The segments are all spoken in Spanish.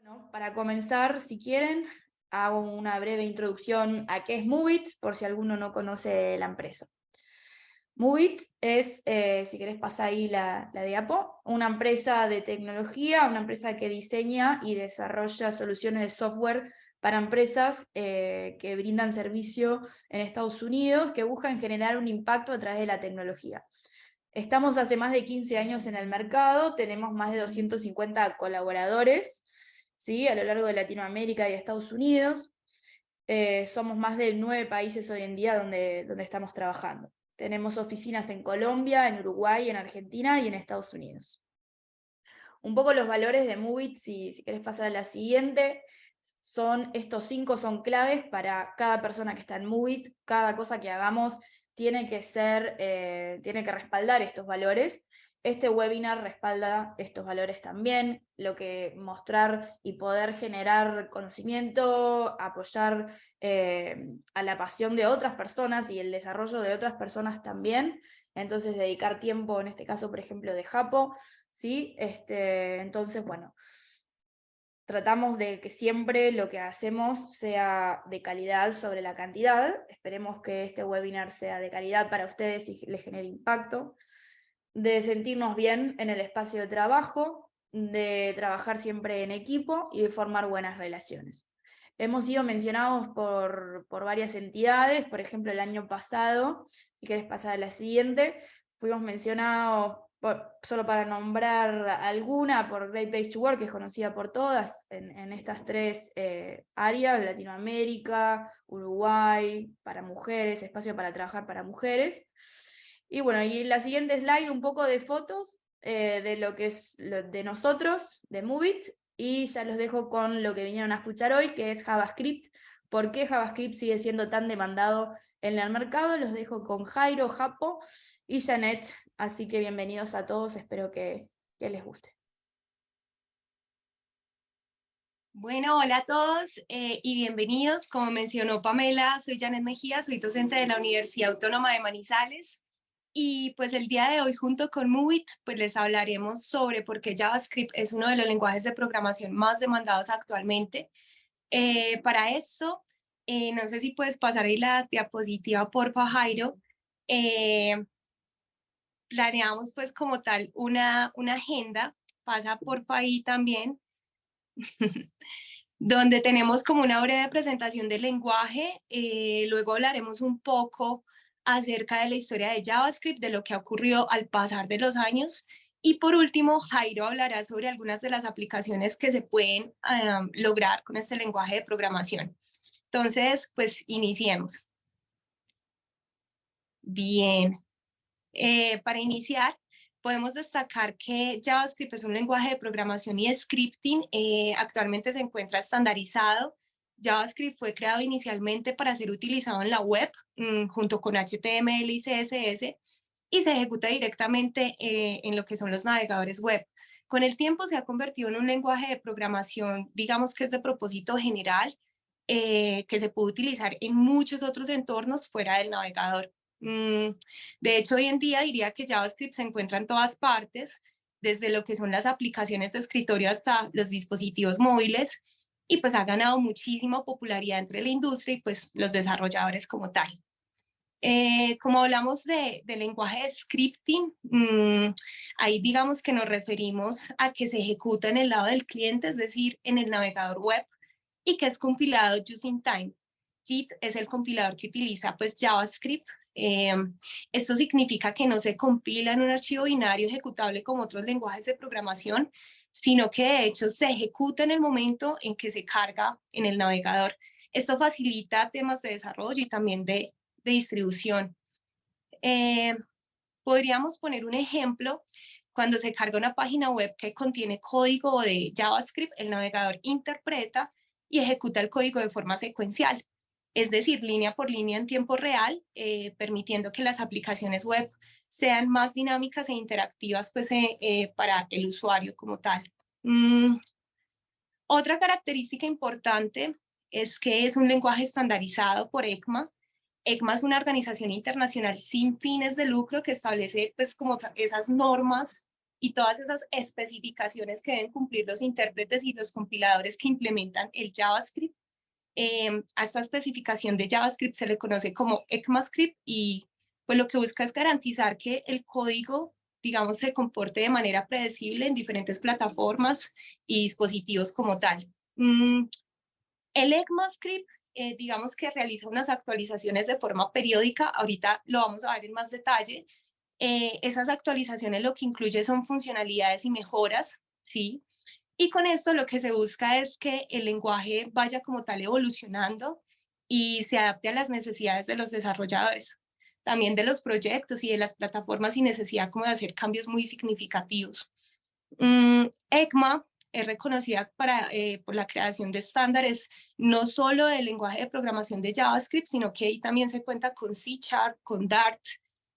Bueno, para comenzar, si quieren, hago una breve introducción a qué es Moovit, por si alguno no conoce la empresa. Moovit es, si querés pasar ahí la diapo, una empresa de tecnología, una empresa que diseña y desarrolla soluciones de software para empresas que brindan servicio en Estados Unidos, que buscan generar un impacto a través de la tecnología. Estamos hace más de 15 años en el mercado, tenemos más de 250 colaboradores, ¿sí? A lo largo de Latinoamérica y Estados Unidos. Somos más de 9 países hoy en día donde estamos trabajando. Tenemos oficinas en Colombia, en Uruguay, en Argentina y en Estados Unidos. Un poco los valores de Moovit, si querés pasar a la siguiente, estos 5 son claves para cada persona que está en Moovit. Cada cosa que hagamos tiene que respaldar estos valores. Este webinar respalda estos valores también, lo que mostrar y poder generar conocimiento, apoyar a la pasión de otras personas y el desarrollo de otras personas también. Entonces dedicar tiempo, en este caso por ejemplo de Japo, ¿sí? Entonces, bueno, tratamos de que siempre lo que hacemos sea de calidad sobre la cantidad. Esperemos que este webinar sea de calidad para ustedes y les genere impacto. De sentirnos bien en el espacio de trabajo, de trabajar siempre en equipo y de formar buenas relaciones. Hemos sido mencionados por varias entidades, por ejemplo, el año pasado, si querés pasar a la siguiente, fuimos mencionados, solo para nombrar alguna, por Great Place to Work, que es conocida por todas, en estas 3 áreas, Latinoamérica, Uruguay, para mujeres, espacio para trabajar para mujeres. Y bueno, y en la siguiente slide un poco de fotos de lo que es de nosotros, de Moovit, y ya los dejo con lo que vinieron a escuchar hoy, que es JavaScript. ¿Por qué JavaScript sigue siendo tan demandado en el mercado? Los dejo con Jairo, Japo y Janet, así que bienvenidos a todos, espero que les guste. Bueno, hola a todos y bienvenidos. Como mencionó Pamela, soy Janet Mejía, soy docente de la Universidad Autónoma de Manizales y pues el día de hoy junto con Moovit pues les hablaremos sobre por qué JavaScript es uno de los lenguajes de programación más demandados actualmente. Para eso, no sé si puedes pasar ahí la diapositiva, porfa, Jairo. Eh, Planeamos pues como tal una agenda, pasa porfa ahí también. Donde tenemos como una breve presentación del lenguaje, luego hablaremos un poco acerca de la historia de JavaScript, de lo que ha ocurrido al pasar de los años, y por último, Jairo hablará sobre algunas de las aplicaciones que se pueden lograr con este lenguaje de programación. Entonces, pues iniciemos. Bien, para iniciar, podemos destacar que JavaScript es un lenguaje de programación y scripting. Actualmente se encuentra estandarizado. JavaScript fue creado inicialmente para ser utilizado en la web junto con HTML y CSS y se ejecuta directamente en lo que son los navegadores web. Con el tiempo se ha convertido en un lenguaje de programación, digamos que es de propósito general, que se puede utilizar en muchos otros entornos fuera del navegador. De hecho, hoy en día diría que JavaScript se encuentra en todas partes, desde lo que son las aplicaciones de escritorio hasta los dispositivos móviles, y pues ha ganado muchísima popularidad entre la industria y pues los desarrolladores como tal. Como hablamos de lenguaje de scripting, ahí digamos que nos referimos a que se ejecuta en el lado del cliente, es decir, en el navegador web, y que es compilado just in time. JIT es el compilador que utiliza pues JavaScript. Esto significa que no se compila en un archivo binario ejecutable como otros lenguajes de programación, sino que de hecho se ejecuta en el momento en que se carga en el navegador. Esto facilita temas de desarrollo y también de distribución. Podríamos poner un ejemplo. Cuando se carga una página web que contiene código de JavaScript, el navegador interpreta y ejecuta el código de forma secuencial, es decir, línea por línea en tiempo real, permitiendo que las aplicaciones web sean más dinámicas e interactivas pues, para el usuario como tal. Otra característica importante es que es un lenguaje estandarizado por ECMA. ECMA es una organización internacional sin fines de lucro que establece pues como esas normas y todas esas especificaciones que deben cumplir los intérpretes y los compiladores que implementan el JavaScript. A esta especificación de JavaScript se le conoce como ECMAScript y pues lo que busca es garantizar que el código, digamos, se comporte de manera predecible en diferentes plataformas y dispositivos como tal. El ECMAScript, digamos que realiza unas actualizaciones de forma periódica, ahorita lo vamos a ver en más detalle. Esas actualizaciones lo que incluye son funcionalidades y mejoras, ¿sí? Y con esto lo que se busca es que el lenguaje vaya como tal evolucionando y se adapte a las necesidades de los desarrolladores, también de los proyectos y de las plataformas sin necesidad como de hacer cambios muy significativos. ECMA es reconocida por la creación de estándares no solo del lenguaje de programación de JavaScript, sino que ahí también se cuenta con C#, con Dart,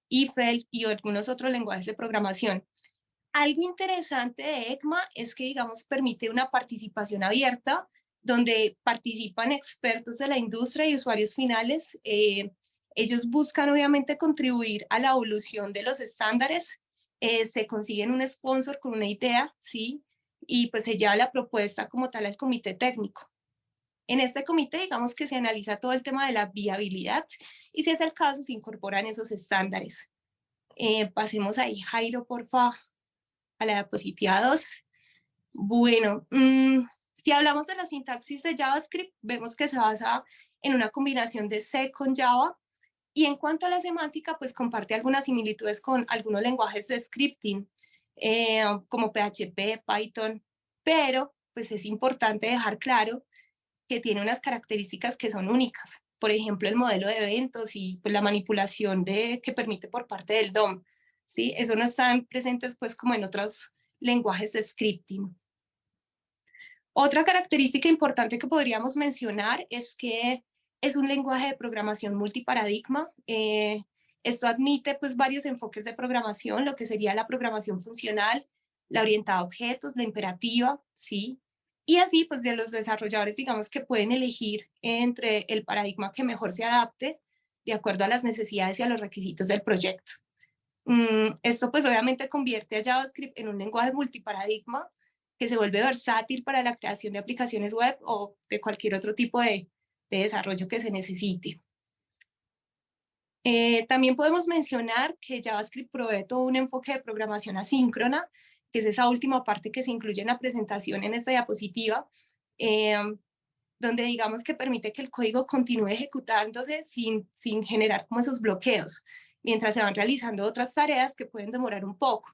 Eiffel y algunos otros lenguajes de programación. Algo interesante de ECMA es que, digamos, permite una participación abierta, donde participan expertos de la industria y usuarios finales. Ellos buscan, obviamente, contribuir a la evolución de los estándares. Se consiguen un sponsor con una idea, ¿sí? Y pues se lleva la propuesta como tal al comité técnico. En este comité, digamos que se analiza todo el tema de la viabilidad y si es el caso, se incorporan esos estándares. Pasemos ahí, Jairo, por favor, a la diapositiva 2. Bueno, si hablamos de la sintaxis de JavaScript, vemos que se basa en una combinación de C con Java. Y en cuanto a la semántica, pues comparte algunas similitudes con algunos lenguajes de scripting, como PHP, Python, pero pues es importante dejar claro que tiene unas características que son únicas. Por ejemplo, el modelo de eventos y pues, la manipulación que permite por parte del DOM. ¿Sí? Eso no están presentes pues como en otros lenguajes de scripting. Otra característica importante que podríamos mencionar es que es un lenguaje de programación multiparadigma. Esto admite pues varios enfoques de programación, lo que sería la programación funcional, la orientada a objetos, la imperativa, ¿sí? Y así pues de los desarrolladores digamos que pueden elegir entre el paradigma que mejor se adapte de acuerdo a las necesidades y a los requisitos del proyecto. Esto pues obviamente convierte a JavaScript en un lenguaje multiparadigma que se vuelve versátil para la creación de aplicaciones web o de cualquier otro tipo de desarrollo que se necesite. También podemos mencionar que JavaScript provee todo un enfoque de programación asíncrona, que es esa última parte que se incluye en la presentación en esta diapositiva, donde digamos que permite que el código continúe ejecutándose sin generar como esos bloqueos, mientras se van realizando otras tareas que pueden demorar un poco.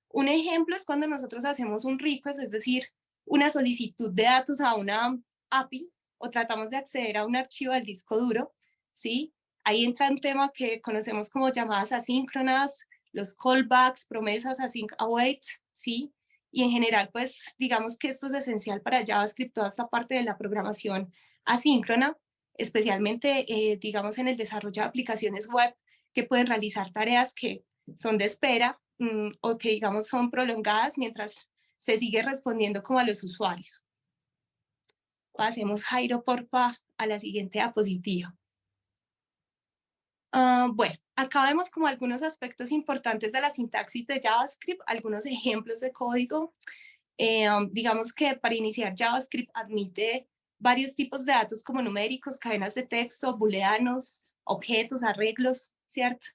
Un ejemplo es cuando nosotros hacemos un request, es decir, una solicitud de datos a una API o tratamos de acceder a un archivo del disco duro, ¿sí? Ahí entra un tema que conocemos como llamadas asíncronas, los callbacks, promesas async await, ¿sí? Y en general, pues digamos que esto es esencial para JavaScript, toda esta parte de la programación asíncrona, especialmente, digamos, en el desarrollo de aplicaciones web que pueden realizar tareas que son de espera o que, digamos, son prolongadas mientras se sigue respondiendo como a los usuarios. Pasemos, Jairo, porfa, a la siguiente diapositiva. Bueno, acá vemos como algunos aspectos importantes de la sintaxis de JavaScript, algunos ejemplos de código. Digamos que para iniciar JavaScript admite varios tipos de datos como numéricos, cadenas de texto, booleanos, objetos, arreglos, ¿cierto?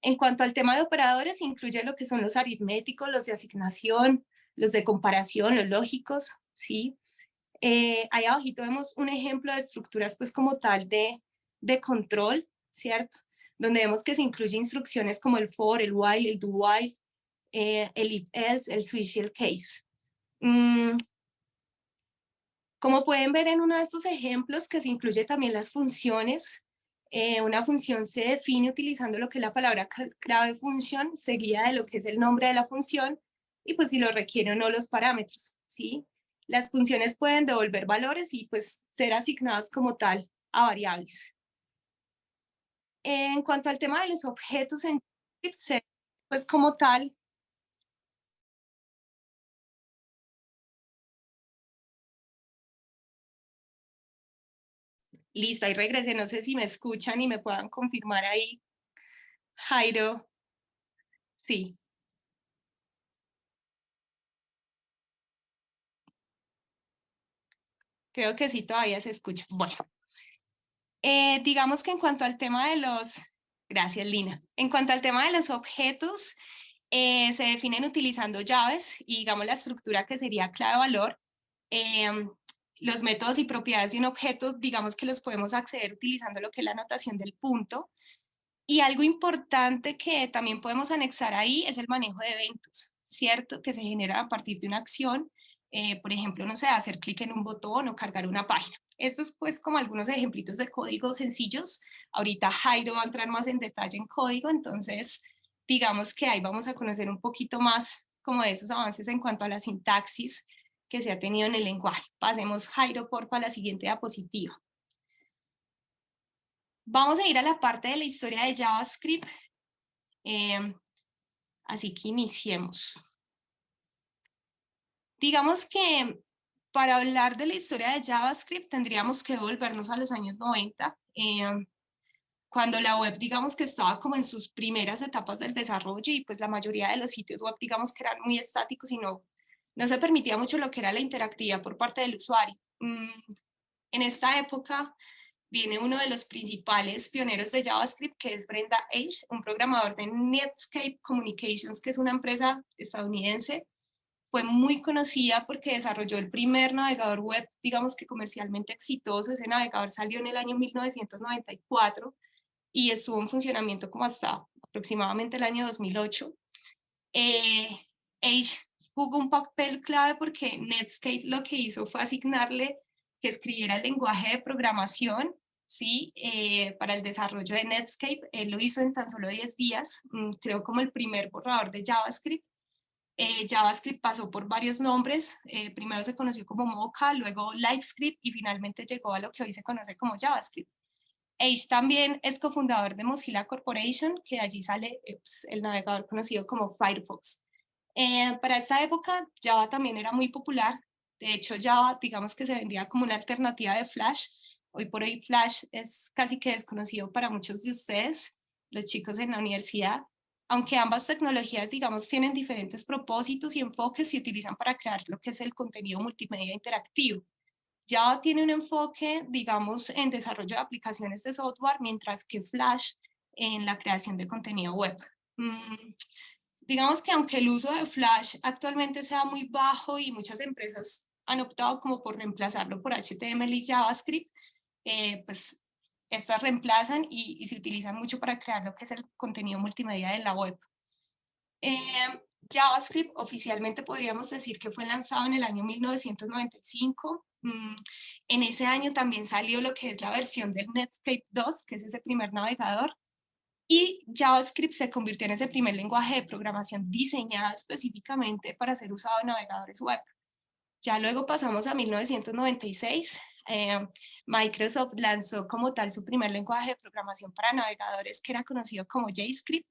En cuanto al tema de operadores, incluye lo que son los aritméticos, los de asignación, los de comparación, los lógicos, ¿sí? Ahí abajito vemos un ejemplo de estructuras pues como tal de control, ¿cierto? Donde vemos que se incluye instrucciones como el for, el while, el do while, el if else, el switch y el case. Como pueden ver en uno de estos ejemplos que se incluye también las funciones, una función se define utilizando lo que es la palabra clave function, seguida de lo que es el nombre de la función, y pues si lo requiere o no los parámetros, ¿sí? Las funciones pueden devolver valores y pues ser asignadas como tal a variables. En cuanto al tema de los objetos en JavaScript, pues como tal, lista y regresé, no sé si me escuchan y me puedan confirmar ahí, Jairo, sí. Creo que sí todavía se escucha. Bueno, digamos que en cuanto al tema de los... Gracias, Lina. En cuanto al tema de los objetos, se definen utilizando llaves y digamos la estructura que sería clave-valor. Los métodos y propiedades de un objeto, digamos que los podemos acceder utilizando lo que es la notación del punto. Y algo importante que también podemos anexar ahí es el manejo de eventos, ¿cierto? Que se generan a partir de una acción, por ejemplo, no sé, hacer clic en un botón o cargar una página. Estos pues como algunos ejemplitos de código sencillos. Ahorita Jairo va a entrar más en detalle en código, entonces digamos que ahí vamos a conocer un poquito más como de esos avances en cuanto a la sintaxis que se ha tenido en el lenguaje. Pasemos, Jairo, porfa, a la siguiente diapositiva. Vamos a ir a la parte de la historia de JavaScript. Así que iniciemos. Digamos que para hablar de la historia de JavaScript tendríamos que volvernos a los años 90, cuando la web digamos que estaba como en sus primeras etapas del desarrollo y pues la mayoría de los sitios web digamos que eran muy estáticos y no se permitía mucho lo que era la interactividad por parte del usuario. En esta época viene uno de los principales pioneros de JavaScript, que es Brenda Age, un programador de Netscape Communications, que es una empresa estadounidense. Fue muy conocida porque desarrolló el primer navegador web, digamos que comercialmente exitoso. Ese navegador salió en el año 1994 y estuvo en funcionamiento como hasta aproximadamente el año 2008. Age jugó un papel clave porque Netscape lo que hizo fue asignarle que escribiera el lenguaje de programación, ¿sí? Para el desarrollo de Netscape. Él lo hizo en tan solo 10 días, creo como el primer borrador de JavaScript. JavaScript pasó por varios nombres, primero se conoció como Mocha, luego LiveScript y finalmente llegó a lo que hoy se conoce como JavaScript. Age también es cofundador de Mozilla Corporation, que allí sale pues, el navegador conocido como Firefox. Para esta época Java también era muy popular. De hecho, Java digamos que se vendía como una alternativa de Flash. Hoy por hoy Flash es casi que desconocido para muchos de ustedes, los chicos en la universidad. Aunque ambas tecnologías, digamos, tienen diferentes propósitos y enfoques, se utilizan para crear lo que es el contenido multimedia interactivo. Java tiene un enfoque, digamos, en desarrollo de aplicaciones de software, mientras que Flash en la creación de contenido web. Digamos que aunque el uso de Flash actualmente sea muy bajo y muchas empresas han optado como por reemplazarlo por HTML y JavaScript, pues estas reemplazan y se utilizan mucho para crear lo que es el contenido multimedia de la web. JavaScript oficialmente podríamos decir que fue lanzado en el año 1995. En ese año también salió lo que es la versión del Netscape 2, que es ese primer navegador. Y JavaScript se convirtió en ese primer lenguaje de programación diseñado específicamente para ser usado en navegadores web. Ya luego pasamos a 1996. Microsoft lanzó como tal su primer lenguaje de programación para navegadores que era conocido como JavaScript.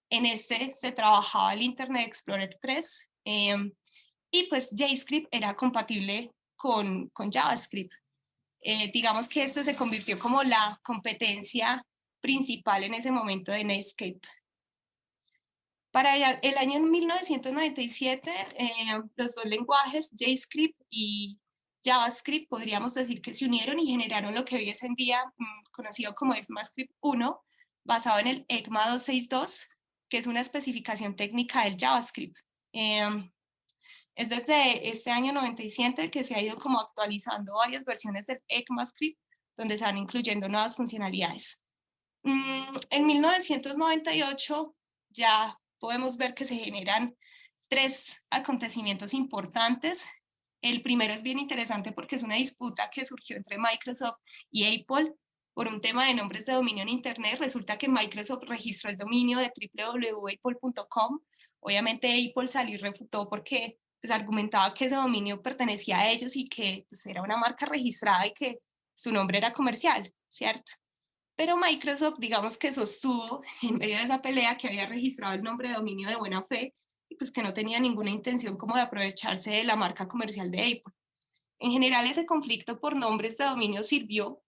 En este se trabajaba el Internet Explorer 3 y pues JavaScript era compatible con JavaScript. Digamos que esto se convirtió como la competencia principal en ese momento de Netscape. Para el año 1997, los dos lenguajes, JavaScript y JavaScript, podríamos decir que se unieron y generaron lo que hoy es en día conocido como ECMAScript 1, basado en el ECMA 262, que es una especificación técnica del JavaScript. Es desde este año 97 que se ha ido como actualizando varias versiones del ECMAScript, donde se van incluyendo nuevas funcionalidades. En 1998 ya podemos ver que se generan tres acontecimientos importantes. El primero es bien interesante porque es una disputa que surgió entre Microsoft y Apple por un tema de nombres de dominio en Internet. Resulta que Microsoft registró el dominio de www.apple.com. Obviamente Apple salió y refutó porque pues, argumentaba que ese dominio pertenecía a ellos y que pues, era una marca registrada y que su nombre era comercial, ¿cierto? Pero Microsoft, digamos que sostuvo en medio de esa pelea que había registrado el nombre de dominio de buena fe y pues que no tenía ninguna intención como de aprovecharse de la marca comercial de Apple. En general, ese conflicto por nombres de dominio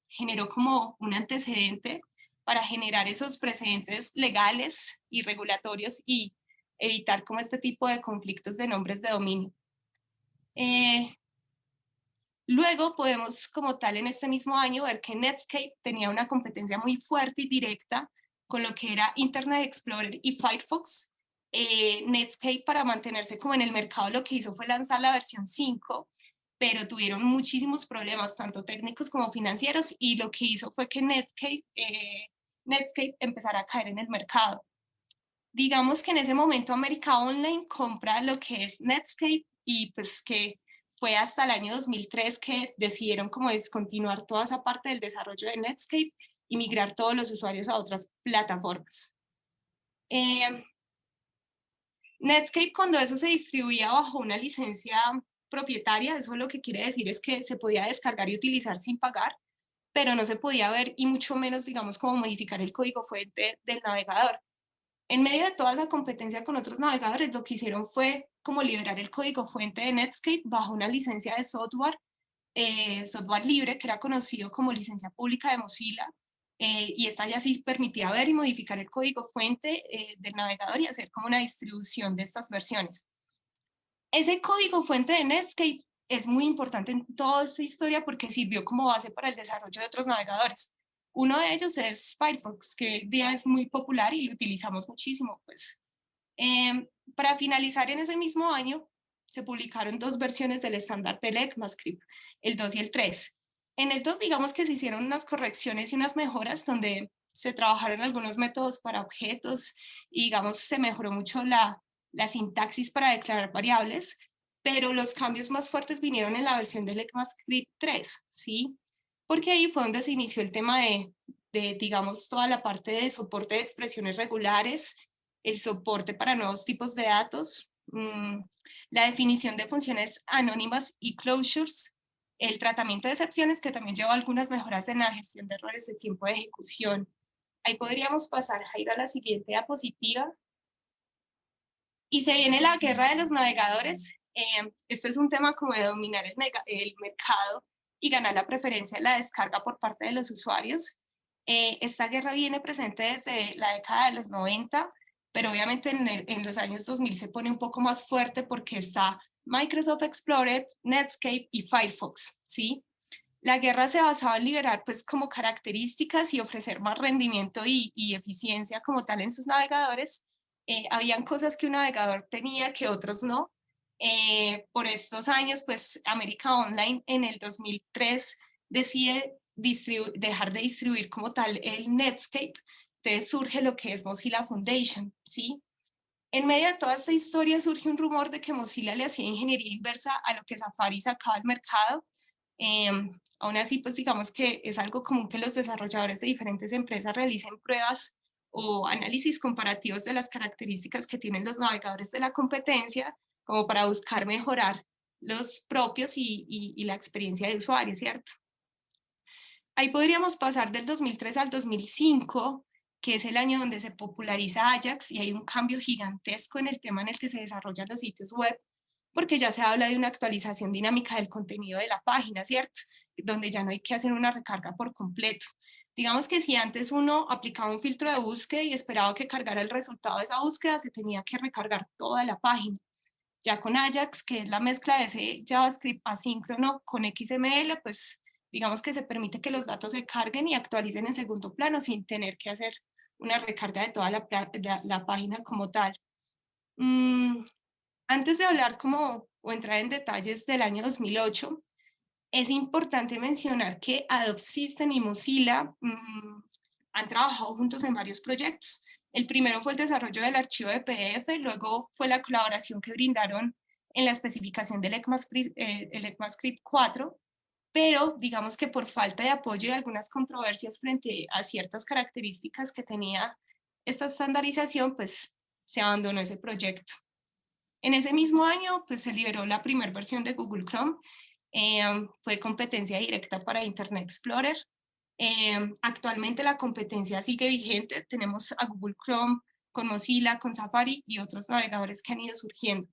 generó como un antecedente para generar esos precedentes legales y regulatorios y evitar como este tipo de conflictos de nombres de dominio. Luego podemos, como tal, en este mismo año ver que Netscape tenía una competencia muy fuerte y directa con lo que era Internet Explorer y Firefox. Netscape, para mantenerse como en el mercado, lo que hizo fue lanzar la versión 5, pero tuvieron muchísimos problemas, tanto técnicos como financieros, y lo que hizo fue que Netscape empezara a caer en el mercado. Digamos que en ese momento América Online compra lo que es Netscape, y pues que fue hasta el año 2003 que decidieron como descontinuar toda esa parte del desarrollo de Netscape y migrar todos los usuarios a otras plataformas. Netscape, cuando eso se distribuía bajo una licencia propietaria, eso lo que quiere decir es que se podía descargar y utilizar sin pagar, pero no se podía ver y mucho menos, digamos, cómo modificar el código fuente del navegador. En medio de toda esa competencia con otros navegadores, lo que hicieron fue como liberar el código fuente de Netscape bajo una licencia de software, software libre, que era conocido como licencia pública de Mozilla, y esta ya sí permitía ver y modificar el código fuente del navegador y hacer como una distribución de estas versiones. Ese código fuente de Netscape es muy importante en toda esta historia porque sirvió como base para el desarrollo de otros navegadores. Uno de ellos es Firefox, que hoy día es muy popular y lo utilizamos muchísimo. Pues. Para finalizar, en ese mismo año se publicaron 2 versiones del estándar del ECMAScript, el 2 y el 3. En el 2, digamos que se hicieron unas correcciones y unas mejoras donde se trabajaron algunos métodos para objetos y, digamos, se mejoró mucho la sintaxis para declarar variables, pero los cambios más fuertes vinieron en la versión del ECMAScript 3, ¿sí? Porque ahí fue donde se inició el tema digamos, toda la parte de soporte de expresiones regulares, el soporte para nuevos tipos de datos, la definición de funciones anónimas y closures, el tratamiento de excepciones, que también lleva algunas mejoras en la gestión de errores de tiempo de ejecución. Ahí podríamos pasar, Jairo, a la siguiente diapositiva. Y se viene la guerra de los navegadores. Este es un tema como de dominar el mercado y ganar la preferencia de la descarga por parte de los usuarios. Esta guerra viene presente desde la década de los 90, pero obviamente en los años 2000 se pone un poco más fuerte porque está Microsoft Explorer, Netscape y Firefox, ¿sí? La guerra se basaba en liberar pues como características y ofrecer más rendimiento y eficiencia como tal en sus navegadores. Habían cosas que un navegador tenía que otros no. Por estos años, pues América Online en el 2003 decide dejar de distribuir como tal el Netscape. Entonces surge lo que es Mozilla Foundation, ¿sí? En medio de toda esta historia surge un rumor de que Mozilla le hacía ingeniería inversa a lo que Safari sacaba al mercado. Aún así, pues digamos que es algo común que los desarrolladores de diferentes empresas realicen pruebas o análisis comparativos de las características que tienen los navegadores de la competencia, como para buscar mejorar los propios y la experiencia de usuario, ¿cierto? Ahí podríamos pasar del 2003 al 2005, que es el año donde se populariza Ajax y hay un cambio gigantesco en el tema en el que se desarrollan los sitios web, porque ya se habla de una actualización dinámica del contenido de la página, ¿cierto? Donde ya no hay que hacer una recarga por completo. Digamos que si antes uno aplicaba un filtro de búsqueda y esperaba que cargara el resultado de esa búsqueda, se tenía que recargar toda la página. Ya con Ajax, que es la mezcla de ese JavaScript asíncrono con XML, pues digamos que se permite que los datos se carguen y actualicen en segundo plano sin tener que hacer una recarga de toda la página como tal. Antes de hablar o entrar en detalles del año 2008, es importante mencionar que Adobe System y Mozilla han trabajado juntos en varios proyectos. El primero fue el desarrollo del archivo de PDF, luego fue la colaboración que brindaron en la especificación del ECMAScript 4, pero digamos que por falta de apoyo y algunas controversias frente a ciertas características que tenía esta estandarización, pues se abandonó ese proyecto. En ese mismo año, pues se liberó la primera versión de Google Chrome, fue competencia directa para Internet Explorer. Actualmente la competencia sigue vigente, tenemos a Google Chrome con Mozilla, con Safari y otros navegadores que han ido surgiendo.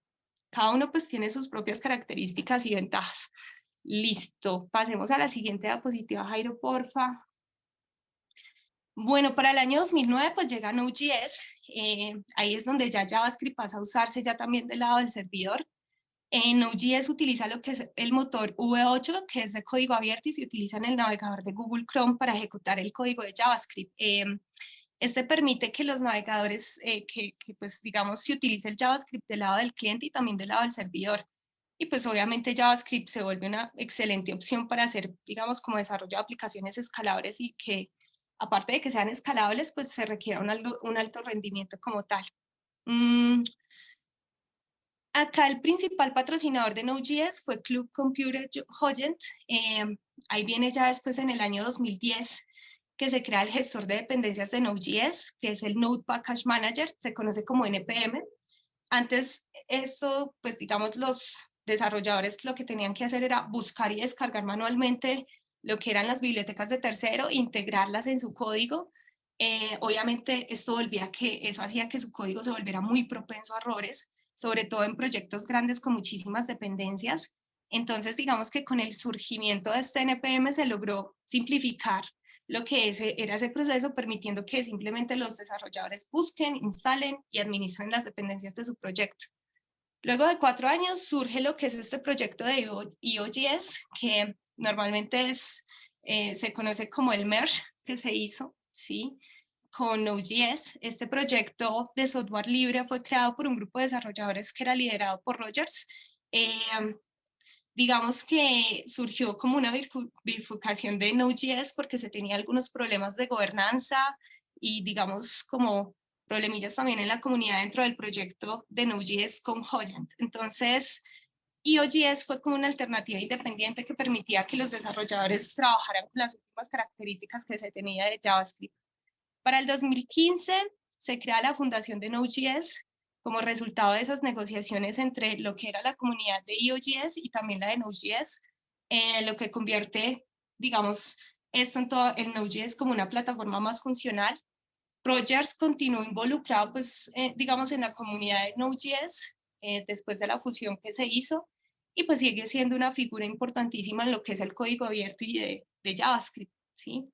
Cada uno pues tiene sus propias características y ventajas. Listo, pasemos a la siguiente diapositiva, Jairo, porfa. Bueno, para el año 2009 pues llega Node.js, ahí es donde ya JavaScript pasa a usarse ya también del lado del servidor. Node.js utiliza lo que es el motor V8, que es de código abierto y se utiliza en el navegador de Google Chrome para ejecutar el código de JavaScript. Este permite que los navegadores, pues digamos, se utilice el JavaScript del lado del cliente y también del lado del servidor. Y pues obviamente JavaScript se vuelve una excelente opción para hacer, digamos, como desarrollo de aplicaciones escalables y que, aparte de que sean escalables, pues se requiera un alto rendimiento como tal. Acá el principal patrocinador de Node.js fue Club Computer Giant. Ahí viene ya después en el año 2010 que se crea el gestor de dependencias de Node.js, que es el Node Package Manager, se conoce como NPM. Antes esto, pues digamos, los desarrolladores lo que tenían que hacer era buscar y descargar manualmente lo que eran las bibliotecas de tercero, integrarlas en su código. Obviamente eso hacía que su código se volviera muy propenso a errores, sobre todo en proyectos grandes con muchísimas dependencias. Entonces, digamos que con el surgimiento de este NPM se logró simplificar lo que era ese proceso, permitiendo que simplemente los desarrolladores busquen, instalen y administren las dependencias de su proyecto. Luego de 4 años surge lo que es este proyecto de EOJS, que normalmente se conoce como el merge que se hizo, ¿sí?, con Node.js. Este proyecto de software libre fue creado por un grupo de desarrolladores que era liderado por Rogers. Digamos que surgió como una bifurcación de Node.js porque se tenía algunos problemas de gobernanza y digamos como problemillas también en la comunidad dentro del proyecto de Node.js con Giant. Entonces, EOJS fue como una alternativa independiente que permitía que los desarrolladores trabajaran con las últimas características que se tenía de JavaScript. Para el 2015 se crea la fundación de Node.js como resultado de esas negociaciones entre lo que era la comunidad de EOJS y también la de Node.js, lo que convierte, digamos, esto en todo el Node.js como una plataforma más funcional. Rogers continuó involucrado, pues, digamos, en la comunidad de Node.js después de la fusión que se hizo y pues sigue siendo una figura importantísima en lo que es el código abierto y de JavaScript, ¿sí?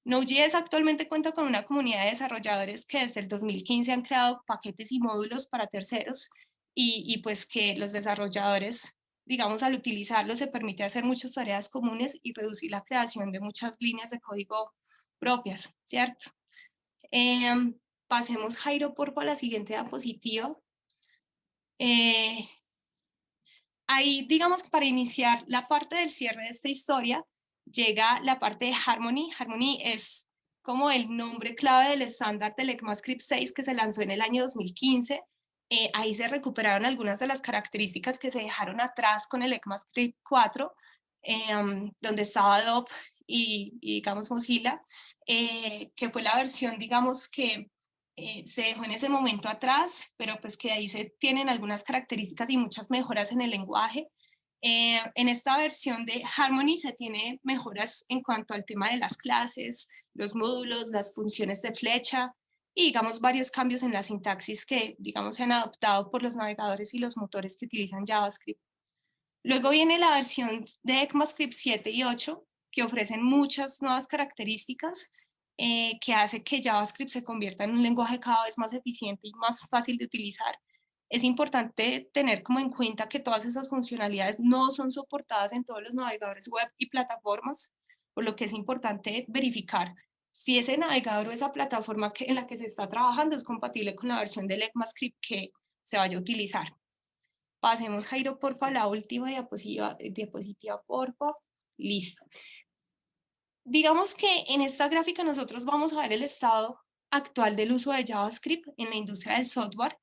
Node.js actualmente cuenta con una comunidad de desarrolladores que desde el 2015 han creado paquetes y módulos para terceros y pues que los desarrolladores, digamos, al utilizarlo se permite hacer muchas tareas comunes y reducir la creación de muchas líneas de código propias, ¿cierto? Pasemos, Jairo, por la siguiente diapositiva. Ahí, digamos, para iniciar la parte del cierre de esta historia, llega la parte de Harmony. Harmony es como el nombre clave del estándar del ECMAScript 6 que se lanzó en el año 2015. Ahí se recuperaron algunas de las características que se dejaron atrás con el ECMAScript 4, donde estaba Adobe y digamos, Mozilla, que fue la versión, digamos, que se dejó en ese momento atrás, pero pues que ahí se tienen algunas características y muchas mejoras en el lenguaje. En esta versión de Harmony se tiene mejoras en cuanto al tema de las clases, los módulos, las funciones de flecha y digamos varios cambios en la sintaxis que digamos se han adoptado por los navegadores y los motores que utilizan JavaScript. Luego viene la versión de ECMAScript 7 y 8 que ofrecen muchas nuevas características que hace que JavaScript se convierta en un lenguaje cada vez más eficiente y más fácil de utilizar. Es importante tener como en cuenta que todas esas funcionalidades no son soportadas en todos los navegadores web y plataformas, por lo que es importante verificar si ese navegador o esa plataforma en la que se está trabajando es compatible con la versión del ECMAScript que se vaya a utilizar. Pasemos, Jairo, porfa, la última diapositiva, porfa. Listo. Digamos que en esta gráfica nosotros vamos a ver el estado actual del uso de JavaScript en la industria del software.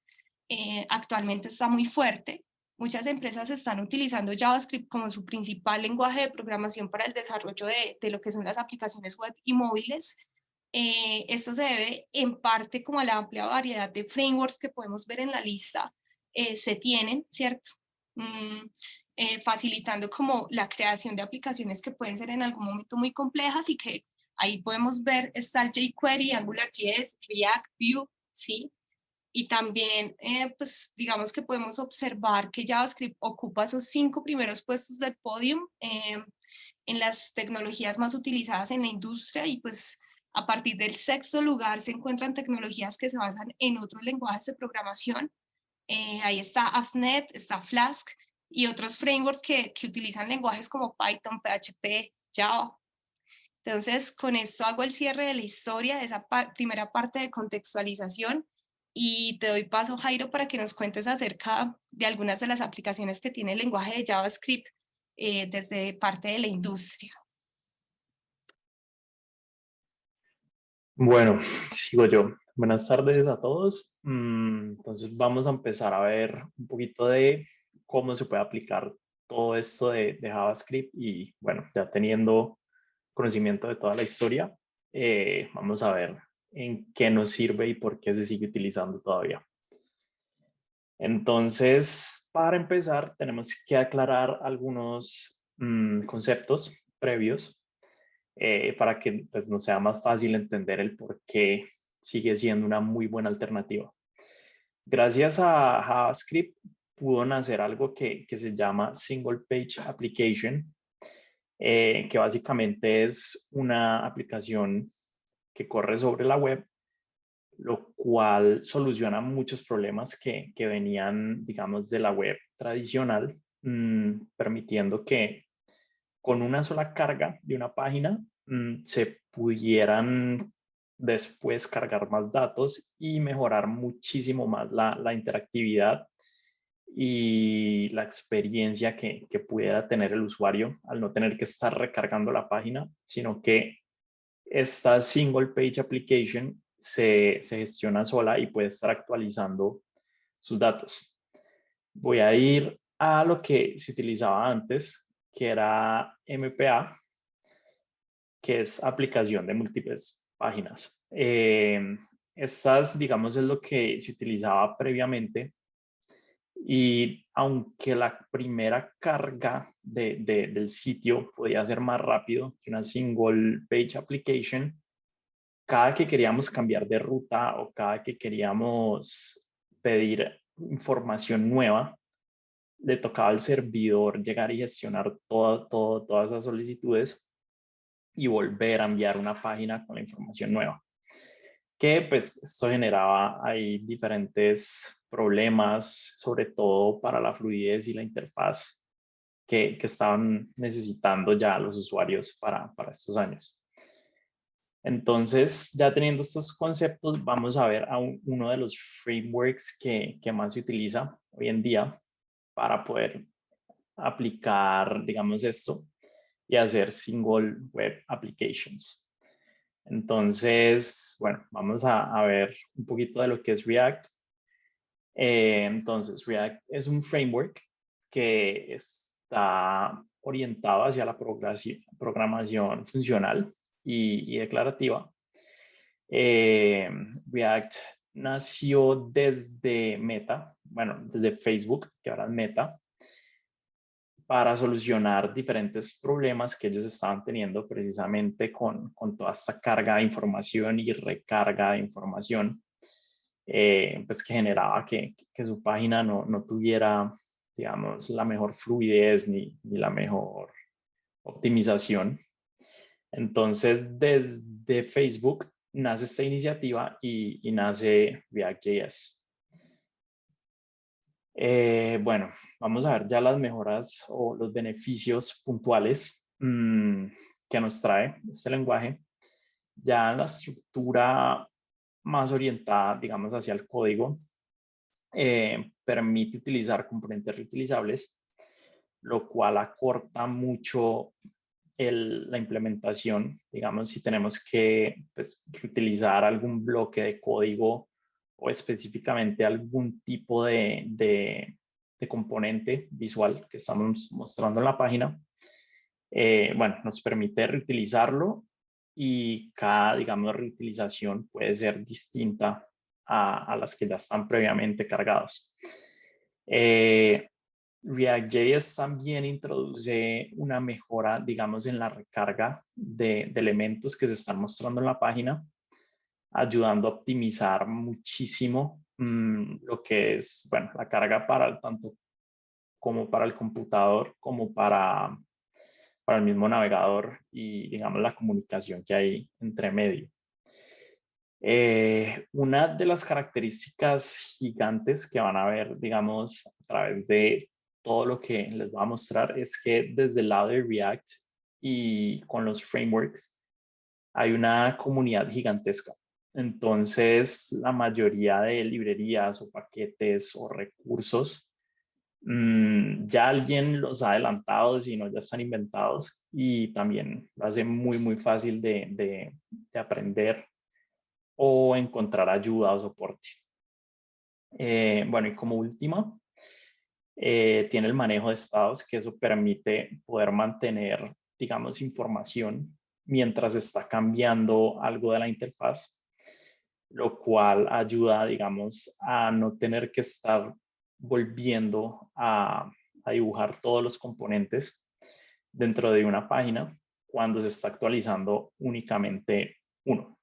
Actualmente está muy fuerte. Muchas empresas están utilizando JavaScript como su principal lenguaje de programación para el desarrollo de lo que son las aplicaciones web y móviles. Esto se debe en parte como a la amplia variedad de frameworks que podemos ver en la lista se tienen, ¿cierto? Facilitando como la creación de aplicaciones que pueden ser en algún momento muy complejas y que ahí podemos ver está el jQuery, AngularJS, React, Vue, ¿sí? Y también, pues digamos que podemos observar que JavaScript ocupa esos 5 primeros puestos del podium en las tecnologías más utilizadas en la industria y pues a partir del 6º lugar se encuentran tecnologías que se basan en otros lenguajes de programación. Ahí está AppsNet, está Flask, y otros frameworks que utilizan lenguajes como Python, PHP, Java. Entonces, con esto hago el cierre de la historia de esa primera parte de contextualización y te doy paso, Jairo, para que nos cuentes acerca de algunas de las aplicaciones que tiene el lenguaje de JavaScript desde parte de la industria. Bueno, sigo yo. Buenas tardes a todos. Entonces vamos a empezar a ver un poquito de cómo se puede aplicar todo esto de JavaScript y bueno, ya teniendo conocimiento de toda la historia, vamos a ver en qué nos sirve y por qué se sigue utilizando todavía. Entonces, para empezar, tenemos que aclarar algunos conceptos previos para que pues, nos sea más fácil entender el por qué sigue siendo una muy buena alternativa. Gracias a JavaScript pudo nacer algo que se llama Single Page Application, que básicamente es una aplicación que corre sobre la web, lo cual soluciona muchos problemas que venían, digamos, de la web tradicional, permitiendo que con una sola carga de una página se pudieran después cargar más datos y mejorar muchísimo más la interactividad y la experiencia que pudiera tener el usuario al no tener que estar recargando la página, sino que esta single page application se gestiona sola y puede estar actualizando sus datos. Voy a ir a lo que se utilizaba antes, que era MPA, que es aplicación de múltiples páginas. Estas, digamos, es lo que se utilizaba previamente y aunque la primera carga del sitio podía ser más rápido que una single page application, cada que queríamos cambiar de ruta o cada que queríamos pedir información nueva, le tocaba al servidor llegar y gestionar todas esas solicitudes y volver a enviar una página con la información nueva. Que pues esto generaba ahí diferentes problemas, sobre todo para la fluidez y la interfaz que estaban necesitando ya los usuarios para estos años. Entonces, ya teniendo estos conceptos, vamos a ver a uno de los frameworks que más se utiliza hoy en día para poder aplicar, digamos, esto y hacer single web applications. Entonces, bueno, vamos a ver un poquito de lo que es React. Entonces, React es un framework que está orientado hacia la programación funcional y declarativa. React nació desde Meta, bueno, desde Facebook, que ahora es Meta, para solucionar diferentes problemas que ellos estaban teniendo precisamente con toda esta carga de información y recarga de información, pues que generaba que su página no tuviera, digamos, la mejor fluidez ni la mejor optimización. Entonces, desde Facebook nace esta iniciativa y nace React.js. Bueno, vamos a ver ya las mejoras o los beneficios puntuales que nos trae este lenguaje. Ya la estructura más orientada, digamos, hacia el código, permite utilizar componentes reutilizables, lo cual acorta mucho la implementación. Digamos, si tenemos que pues, utilizar algún bloque de código o específicamente algún tipo de componente visual que estamos mostrando en la página, bueno, nos permite reutilizarlo y cada, digamos, reutilización puede ser distinta a las que ya están previamente cargados. React.js también introduce una mejora, digamos, en la recarga de elementos que se están mostrando en la página, ayudando a optimizar muchísimo lo que es, bueno, la carga para tanto como para el computador, como para el mismo navegador y, digamos, la comunicación que hay entre medio. Una de las características gigantes que van a ver, digamos, a través de todo lo que les voy a mostrar es que desde el lado de React y con los frameworks hay una comunidad gigantesca. Entonces, la mayoría de librerías o paquetes o recursos ya alguien los ha adelantado, si no ya están inventados, y también lo hace muy, muy fácil de aprender o encontrar ayuda o soporte. Bueno, y como última, tiene el manejo de estados, que eso permite poder mantener, digamos, información mientras está cambiando algo de la interfaz, lo cual ayuda, digamos, a no tener que estar volviendo a dibujar todos los componentes dentro de una página cuando se está actualizando únicamente uno.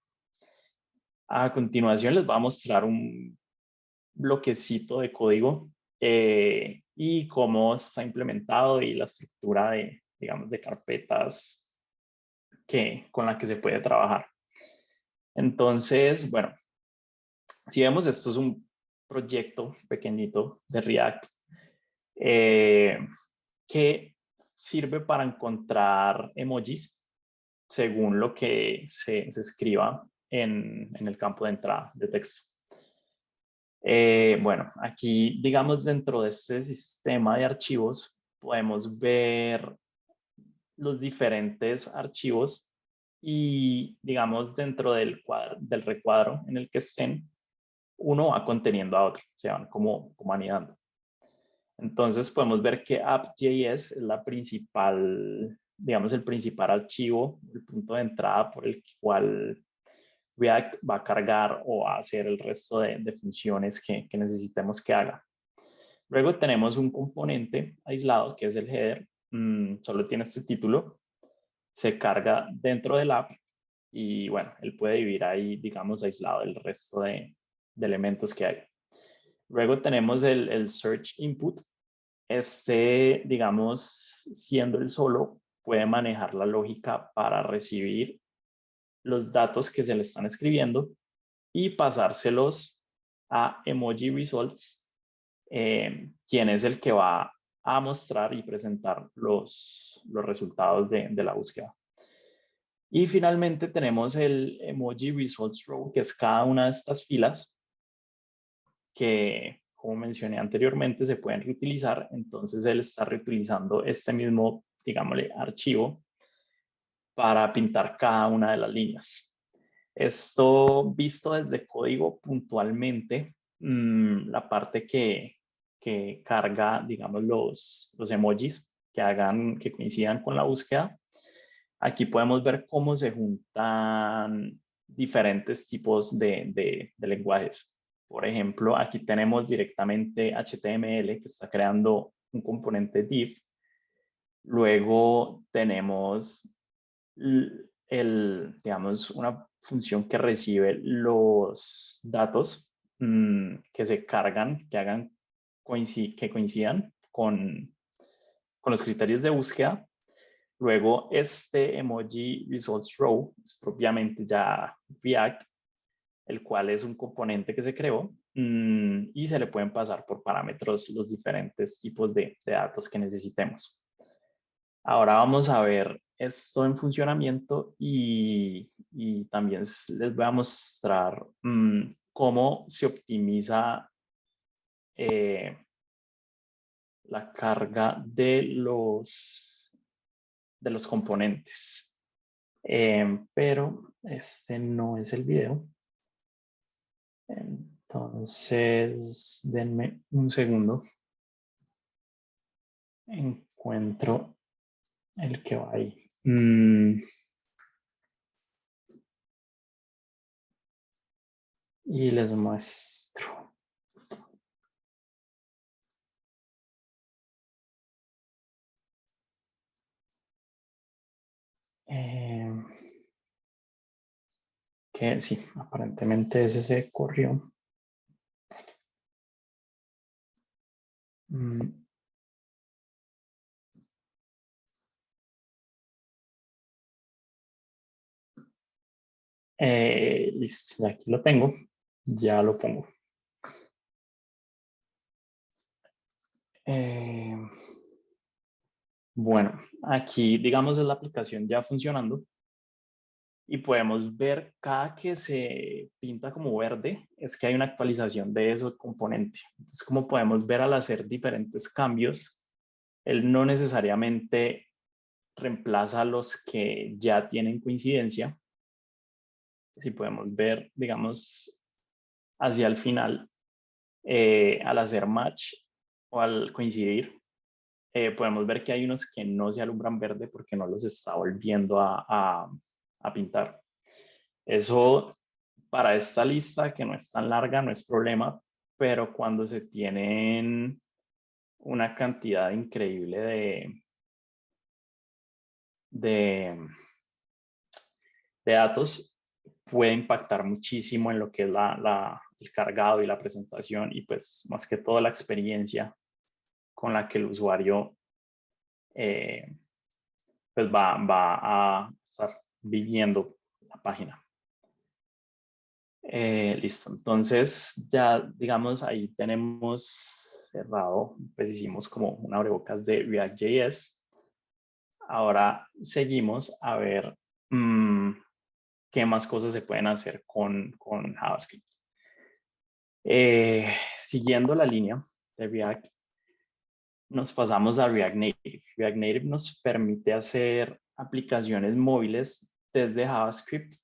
A continuación les voy a mostrar un bloquecito de código y cómo está implementado y la estructura de, digamos, de carpetas con la que se puede trabajar. Entonces, bueno, si vemos, esto es un proyecto pequeñito de React que sirve para encontrar emojis según lo que se escriba en el campo de entrada de texto. Bueno, aquí, digamos, dentro de este sistema de archivos, podemos ver los diferentes archivos y, digamos, dentro del recuadro en el que estén, uno va conteniendo a otro, se van como anidando. Entonces podemos ver que app.js es la principal, digamos, el principal archivo, el punto de entrada por el cual React va a cargar o a hacer el resto de funciones que necesitemos que haga. Luego tenemos un componente aislado que es el header, solo tiene este título, se carga dentro del app y bueno, él puede vivir ahí, digamos, aislado del resto de elementos que hay. Luego tenemos el search input. Digamos, siendo el solo, puede manejar la lógica para recibir los datos que se le están escribiendo y pasárselos a Emoji Results, quien es el que va a mostrar y presentar los resultados de la búsqueda. Y finalmente tenemos el Emoji Results Row, que es cada una de estas filas que, como mencioné anteriormente, se pueden reutilizar. Entonces él está reutilizando este mismo, digámosle, archivo para pintar cada una de las líneas. Esto visto desde código puntualmente, la parte que carga, digamos, los emojis que coincidan con la búsqueda. Aquí podemos ver cómo se juntan diferentes tipos de lenguajes. Por ejemplo, aquí tenemos directamente HTML que está creando un componente div. Luego tenemos digamos, una función que recibe los datos que se cargan, que coincidan con los criterios de búsqueda. Luego, este emoji results row es propiamente ya React, el cual es un componente que se creó y se le pueden pasar por parámetros los diferentes tipos de datos que necesitemos. Ahora vamos a ver esto en funcionamiento y también les voy a mostrar cómo se optimiza la carga de los componentes. Pero este no es el video. Entonces, denme un segundo. Encuentro el que va ahí. Y les muestro. Que sí, aparentemente ese se corrió. Listo, aquí lo tengo. Ya lo pongo. Bueno, aquí digamos es la aplicación ya funcionando y podemos ver cada que se pinta como verde es que hay una actualización de ese componente. Entonces, como podemos ver al hacer diferentes cambios, él no necesariamente reemplaza los que ya tienen coincidencia. Si podemos ver, digamos, hacia el final, al hacer match o al coincidir, podemos ver que hay unos que no se alumbran verde porque no los está volviendo a pintar. Eso para esta lista, que no es tan larga, no es problema, pero cuando se tienen una cantidad increíble de, de datos, puede impactar muchísimo en lo que es el cargado y la presentación y pues más que todo la experiencia con la que el usuario pues va a estar viviendo la página. Listo, entonces ya digamos ahí tenemos cerrado, pues hicimos como un abrebocas de React.js. Ahora seguimos a ver qué más cosas se pueden hacer con JavaScript. Siguiendo la línea de React, nos pasamos a React Native. React Native nos permite hacer aplicaciones móviles desde JavaScript.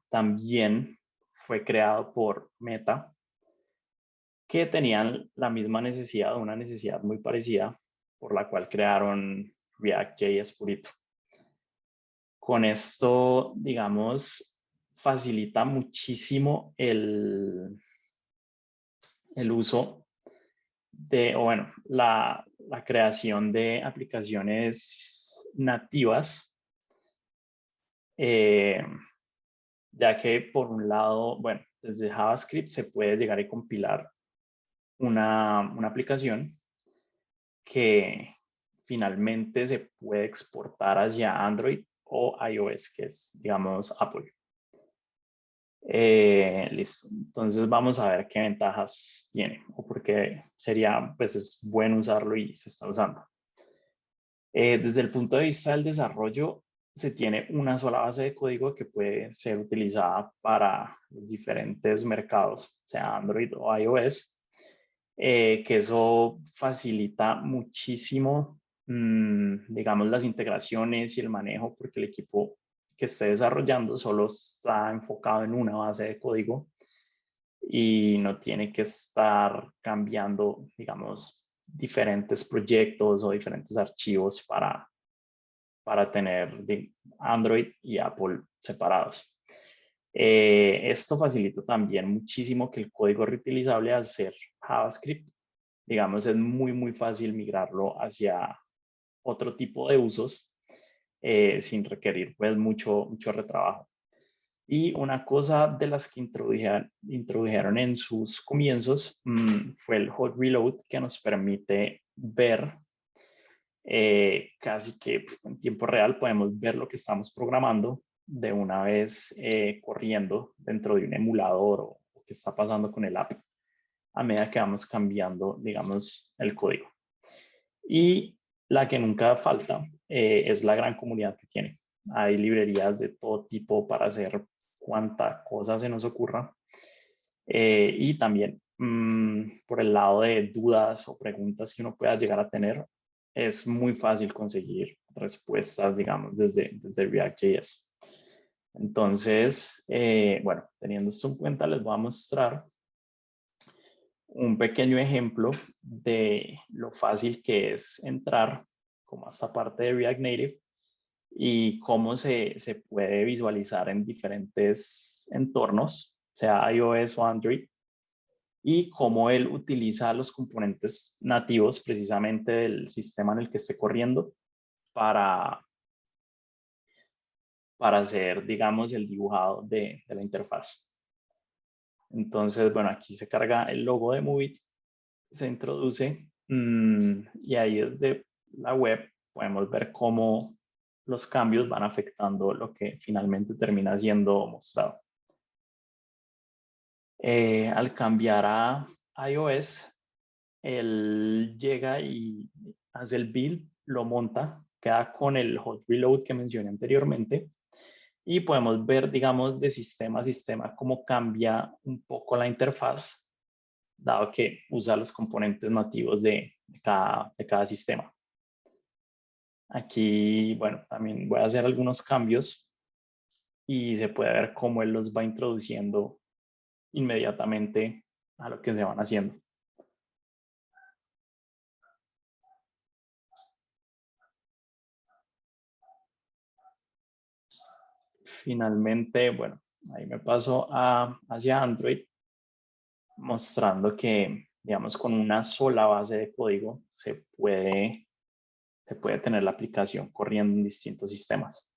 También fue creado por Meta, que tenían la misma necesidad, una necesidad muy parecida, por la cual crearon React.js purito. Con esto, digamos, facilita muchísimo el uso o bueno, la creación de aplicaciones nativas, ya que por un lado, bueno, desde JavaScript se puede llegar a compilar una aplicación que finalmente se puede exportar hacia Android o iOS, que es, digamos, Apple. Listo. Entonces vamos a ver qué ventajas tiene o por qué sería, pues es bueno usarlo y se está usando. Desde el punto de vista del desarrollo, se tiene una sola base de código que puede ser utilizada para los diferentes mercados, sea Android o iOS, que eso facilita muchísimo, digamos, las integraciones y el manejo, porque el equipo que esté desarrollando solo está enfocado en una base de código y no tiene que estar cambiando, digamos, diferentes proyectos o diferentes archivos para tener Android y Apple separados. Esto facilita también muchísimo que el código reutilizable al ser JavaScript, digamos, es muy fácil migrarlo hacia otro tipo de usos sin requerir pues mucho retrabajo. Y una cosa de las que introdujeron en sus comienzos fue el hot reload, que nos permite ver casi que en tiempo real, podemos ver lo que estamos programando de una vez corriendo dentro de un emulador o qué está pasando con el app a medida que vamos cambiando, digamos, el código. Y la que nunca falta es la gran comunidad que tiene. Hay librerías de todo tipo para hacer cuanta cosa se nos ocurra. Y también por el lado de dudas o preguntas que uno pueda llegar a tener, es muy fácil conseguir respuestas, digamos, desde React.js. Entonces, bueno, teniendo esto en cuenta, les voy a mostrar un pequeño ejemplo de lo fácil que es entrar como a esta parte de React Native y cómo se puede visualizar en diferentes entornos, sea iOS o Android, y cómo él utiliza los componentes nativos precisamente del sistema en el que esté corriendo para hacer, digamos, el dibujado de la interfaz. Entonces, bueno, aquí se carga el logo de Movit, se introduce y ahí desde la web podemos ver cómo los cambios van afectando lo que finalmente termina siendo mostrado. Al cambiar a iOS, él llega y hace el build, lo monta, queda con el hot reload que mencioné anteriormente y podemos ver, digamos, de sistema a sistema cómo cambia un poco la interfaz, dado que usa los componentes nativos de cada sistema. Aquí, bueno, también voy a hacer algunos cambios y se puede ver cómo él los va introduciendo inmediatamente a lo que se van haciendo. Finalmente, bueno, ahí me paso hacia Android, mostrando que, digamos, con una sola base de código se puede tener la aplicación corriendo en distintos sistemas.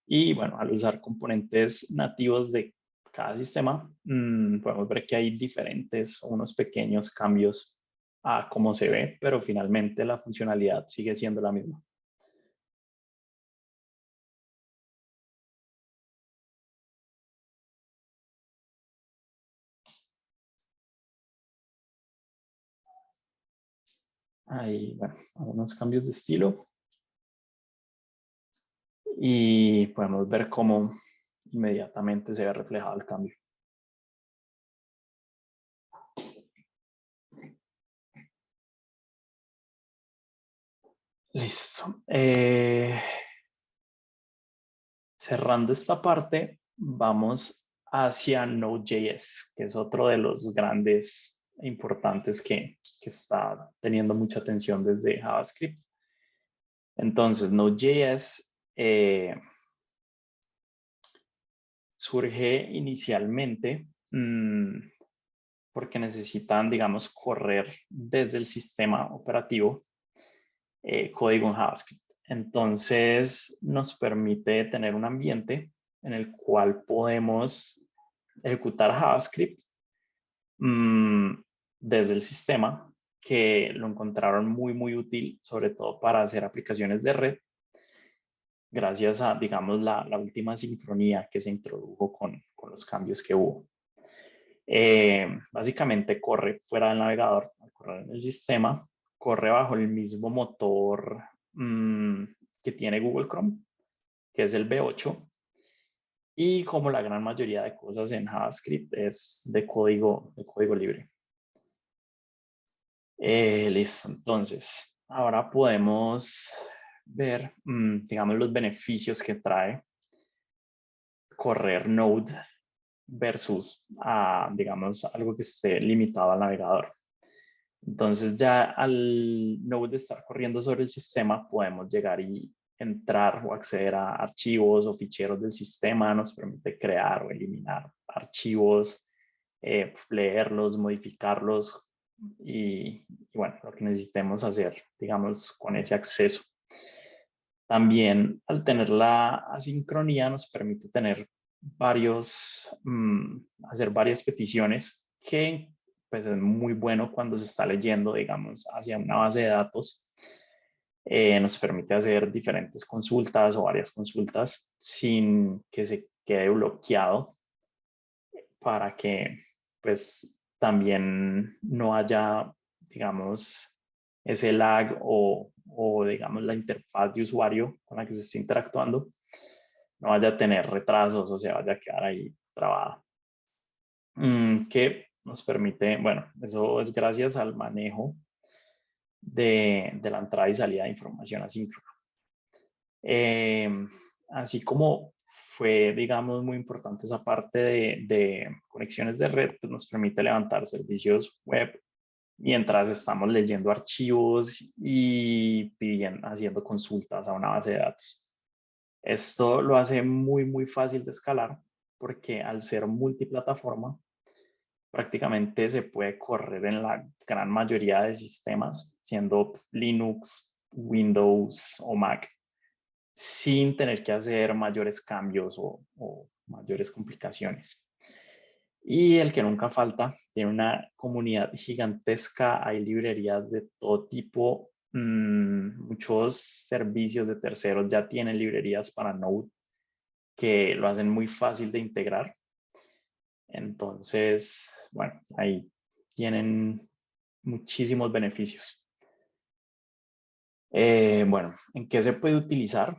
Y bueno, al usar componentes nativos de cada sistema, podemos ver que hay unos pequeños cambios a cómo se ve, pero finalmente la funcionalidad sigue siendo la misma. Ahí, bueno, algunos cambios de estilo. Y podemos ver cómo inmediatamente se ve reflejado el cambio. Listo. Cerrando esta parte, vamos hacia Node.js, que es otro de los grandes e importantes que está teniendo mucha atención desde JavaScript. Entonces, Node.js surge inicialmente porque necesitan, digamos, correr desde el sistema operativo código en JavaScript. Entonces, nos permite tener un ambiente en el cual podemos ejecutar JavaScript desde el sistema, que lo encontraron muy útil, sobre todo para hacer aplicaciones de red, gracias a, digamos, la última sincronía que se introdujo con los cambios que hubo. Básicamente corre fuera del navegador, al correr en el sistema, corre bajo el mismo motor que tiene Google Chrome, que es el V8, y como la gran mayoría de cosas en JavaScript es de código libre. Listo, entonces, ahora podemos ver, digamos, los beneficios que trae correr Node versus, digamos, algo que esté limitado al navegador. Entonces ya al Node estar corriendo sobre el sistema, podemos llegar y entrar o acceder a archivos o ficheros del sistema, nos permite crear o eliminar archivos, leerlos, modificarlos y bueno, lo que necesitemos hacer, digamos, con ese acceso. También al tener la asincronía nos permite tener hacer varias peticiones que pues es muy bueno cuando se está leyendo, digamos, hacia una base de datos. Nos permite hacer diferentes consultas o varias consultas sin que se quede bloqueado para que pues también no haya, digamos, ese lag o digamos la interfaz de usuario con la que se esté interactuando no vaya a tener retrasos o se vaya a quedar ahí trabada. Que nos permite, bueno, eso es gracias al manejo de la entrada y salida de información asíncrona. Así como fue, digamos, muy importante esa parte de conexiones de red, pues nos permite levantar servicios web mientras estamos leyendo archivos y haciendo consultas a una base de datos. Esto lo hace muy fácil de escalar porque al ser multiplataforma, prácticamente se puede correr en la gran mayoría de sistemas, siendo Linux, Windows o Mac, sin tener que hacer mayores cambios o mayores complicaciones. Y el que nunca falta, tiene una comunidad gigantesca, hay librerías de todo tipo, muchos servicios de terceros ya tienen librerías para Node que lo hacen muy fácil de integrar. Entonces, bueno, ahí tienen muchísimos beneficios. Bueno, ¿en qué se puede utilizar?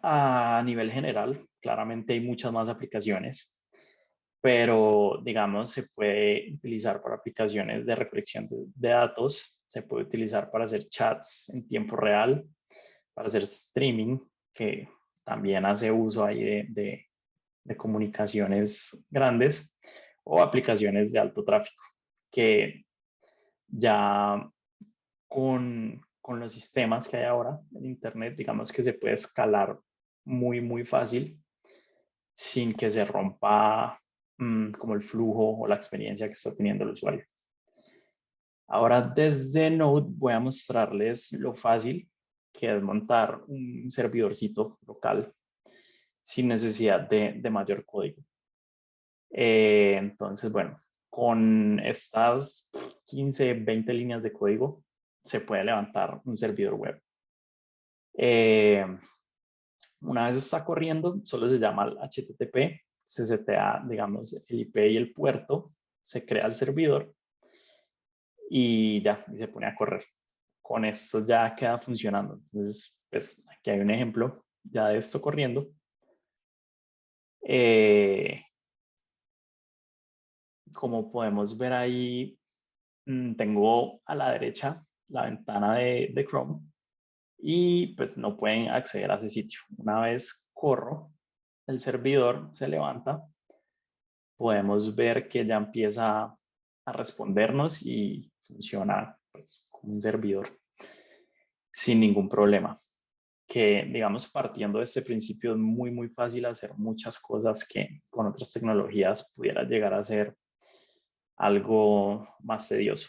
A nivel general, claramente hay muchas más aplicaciones, pero digamos, se puede utilizar para aplicaciones de recolección de datos, se puede utilizar para hacer chats en tiempo real, para hacer streaming, que también hace uso ahí de comunicaciones grandes, o aplicaciones de alto tráfico, que ya con los sistemas que hay ahora en Internet, digamos que se puede escalar muy fácil sin que se rompa como el flujo o la experiencia que está teniendo el usuario. Ahora desde Node voy a mostrarles lo fácil que es montar un servidorcito local sin necesidad de mayor código. Entonces, bueno, con estas 15, 20 líneas de código se puede levantar un servidor web. Una vez está corriendo, solo se llama el HTTP, se setea, digamos, el IP y el puerto, se crea el servidor y ya, y se pone a correr. Con esto ya queda funcionando. Entonces, pues aquí hay un ejemplo ya de esto corriendo. Como podemos ver ahí, tengo a la derecha la ventana de Chrome y pues no pueden acceder a ese sitio. Una vez corro, el servidor se levanta, podemos ver que ya empieza a respondernos y funciona pues, como un servidor sin ningún problema. Que digamos partiendo de este principio es muy fácil hacer muchas cosas que con otras tecnologías pudiera llegar a ser algo más tedioso.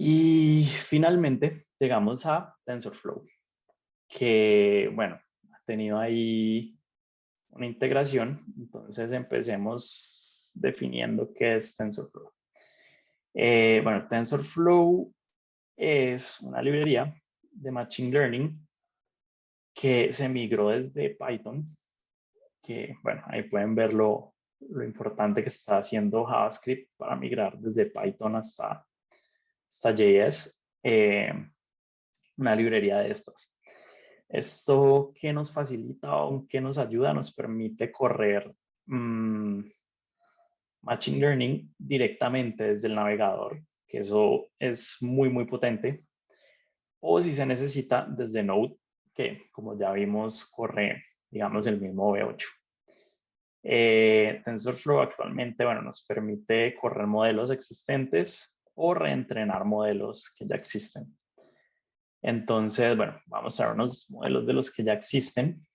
Y finalmente llegamos a TensorFlow, que bueno, ha tenido ahí una integración. Entonces empecemos definiendo qué es TensorFlow. Bueno, TensorFlow es una librería de Machine Learning que se migró desde Python, que bueno, ahí pueden ver lo importante que está haciendo JavaScript para migrar desde Python hasta JS, una librería de estas. Esto que nos facilita o que nos ayuda, nos permite correr Machine Learning directamente desde el navegador, que eso es muy potente, o si se necesita desde Node, que como ya vimos corre, digamos, el mismo V8. TensorFlow actualmente, bueno, nos permite correr modelos existentes o reentrenar modelos que ya existen. Entonces, bueno, vamos a ver unos modelos de los que ya existen.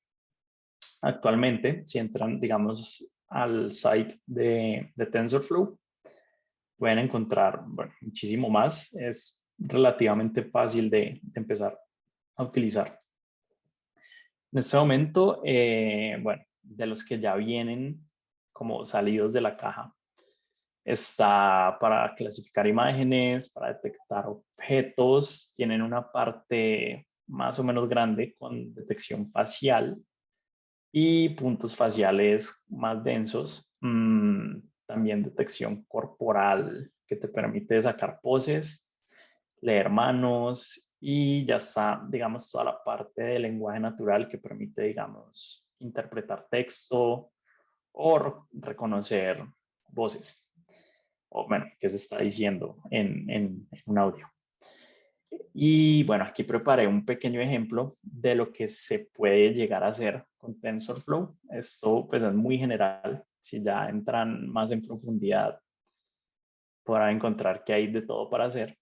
Actualmente, si entran, digamos, al site de TensorFlow, pueden encontrar, bueno, muchísimo más. Es relativamente fácil de empezar a utilizar. En este momento, bueno, de los que ya vienen como salidos de la caja, está para clasificar imágenes, para detectar objetos, tienen una parte más o menos grande con detección facial y puntos faciales más densos. También detección corporal que te permite sacar poses, leer manos y ya está, digamos, toda la parte de lenguaje natural que permite, digamos, interpretar texto o reconocer voces o bueno, qué se está diciendo en un audio. Y bueno, aquí preparé un pequeño ejemplo de lo que se puede llegar a hacer con TensorFlow. Esto pues es muy general. Si ya entran más en profundidad, podrán encontrar que hay de todo para hacer.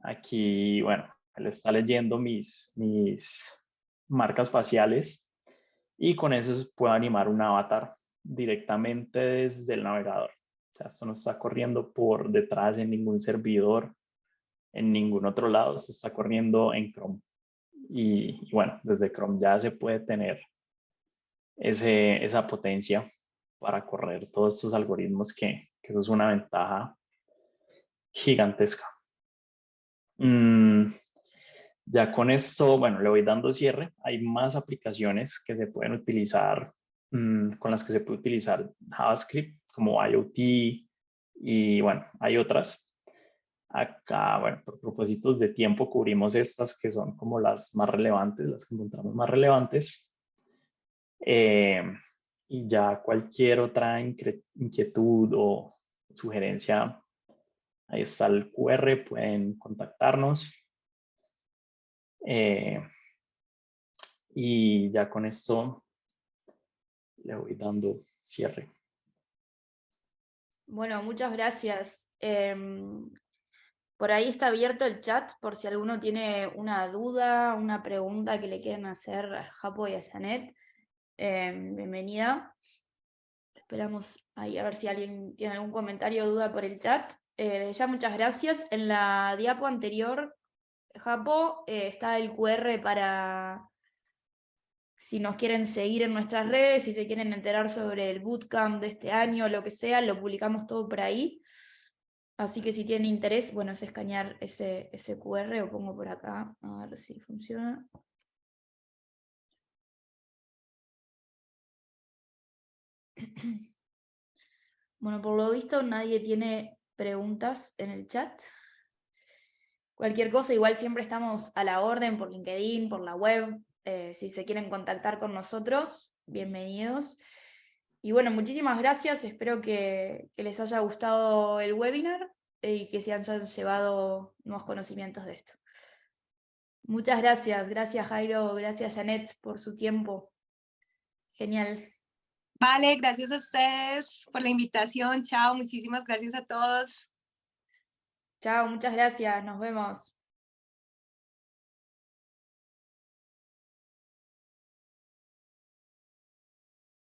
Aquí, bueno, él está leyendo mis marcas faciales y con eso puedo animar un avatar directamente desde el navegador. O sea, esto no está corriendo por detrás en ningún servidor, en ningún otro lado, se está corriendo en Chrome. Y bueno, desde Chrome ya se puede tener esa potencia para correr todos estos algoritmos que eso es una ventaja gigantesca. Ya con esto, bueno, le voy dando cierre. Hay más aplicaciones que se pueden utilizar con las que se puede utilizar JavaScript, como IoT, y bueno, hay otras. Acá, bueno, por propósitos de tiempo cubrimos estas que son como las más relevantes, las que encontramos más relevantes. Y ya cualquier otra inquietud o sugerencia, ahí está el QR, pueden contactarnos. Y ya con esto le voy dando cierre. Bueno, muchas gracias. Por ahí está abierto el chat por si alguno tiene una duda, una pregunta que le quieran hacer a Japo y a Janet. Bienvenida. Esperamos ahí a ver si alguien tiene algún comentario o duda por el chat. Desde ya muchas gracias. En la diapo anterior, Japo, está el QR para si nos quieren seguir en nuestras redes, si se quieren enterar sobre el bootcamp de este año, lo que sea, lo publicamos todo por ahí. Así que si tienen interés, bueno, es escanear ese QR, o pongo por acá, a ver si funciona. Bueno, por lo visto nadie tiene preguntas en el chat. Cualquier cosa, igual siempre estamos a la orden por LinkedIn, por la web. Si se quieren contactar con nosotros, bienvenidos. Y bueno, muchísimas gracias. Espero que les haya gustado el webinar y que se hayan llevado nuevos conocimientos de esto. Muchas gracias. Gracias, Jairo. Gracias, Janet, por su tiempo. Genial. Vale, gracias a ustedes por la invitación. Chao, muchísimas gracias a todos. Chao, muchas gracias. Nos vemos.